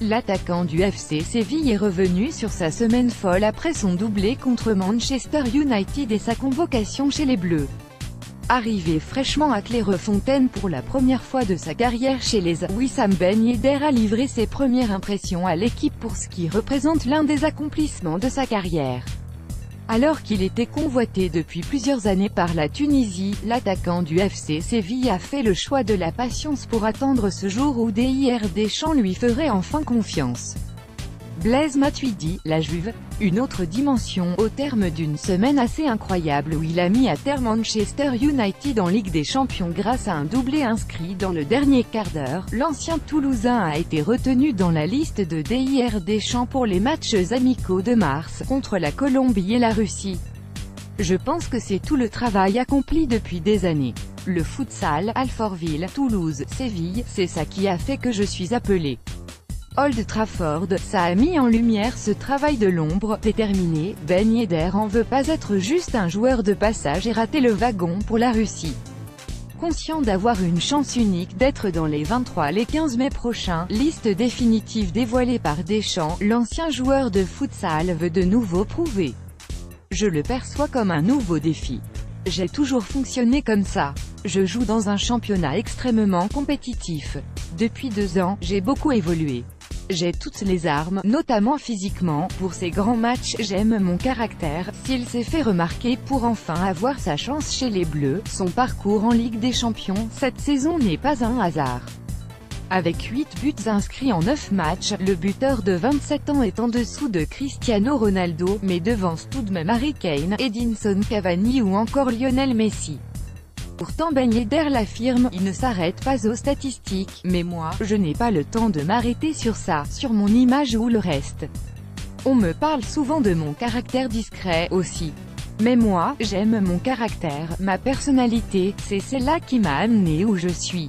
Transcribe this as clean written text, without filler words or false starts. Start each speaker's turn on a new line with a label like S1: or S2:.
S1: L'attaquant du FC Séville est revenu sur sa semaine folle après son doublé contre Manchester United et sa convocation chez les Bleus. Arrivé fraîchement à Clairefontaine pour la première fois de sa carrière chez les Wissam Ben Yedder a livré ses premières impressions à l'équipe pour ce qui représente l'un des accomplissements de sa carrière. Alors qu'il était convoité depuis plusieurs années par la Tunisie, l'attaquant du FC Séville a fait le choix de la patience pour attendre ce jour où Didier Deschamps lui ferait enfin confiance. Blaise Matuidi, la Juve, une autre dimension au terme d'une semaine assez incroyable où il a mis à terre Manchester United en Ligue des Champions grâce à un doublé inscrit dans le dernier quart d'heure. L'ancien Toulousain a été retenu dans la liste de Didier Deschamps pour les matchs amicaux de mars, contre la Colombie et la Russie. Je pense que c'est tout le travail accompli depuis des années. Le futsal, Alfortville, Toulouse, Séville, c'est ça qui a fait que je suis appelé. Old Trafford, ça a mis en lumière ce travail de l'ombre, déterminé. Ben Yedder en veut pas être juste un joueur de passage et rater le wagon pour la Russie. Conscient d'avoir une chance unique d'être dans les 23 les 15 mai prochains, liste définitive dévoilée par Deschamps, l'ancien joueur de futsal veut de nouveau prouver. Je le perçois comme un nouveau défi. J'ai toujours fonctionné comme ça. Je joue dans un championnat extrêmement compétitif. Depuis 2 ans, j'ai beaucoup évolué. J'ai toutes les armes, notamment physiquement, pour ces grands matchs. J'aime mon caractère, s'il s'est fait remarquer pour enfin avoir sa chance chez les Bleus. Son parcours en Ligue des Champions, cette saison n'est pas un hasard. Avec 8 buts inscrits en 9 matchs, le buteur de 27 ans est en dessous de Cristiano Ronaldo, mais devance tout de même Harry Kane, Edinson Cavani ou encore Lionel Messi. Pourtant Ben Yedder l'affirme, il ne s'arrête pas aux statistiques, mais moi, je n'ai pas le temps de m'arrêter sur ça, sur mon image ou le reste. On me parle souvent de mon caractère discret, aussi. Mais moi, j'aime mon caractère, ma personnalité, c'est celle-là qui m'a amené où je suis.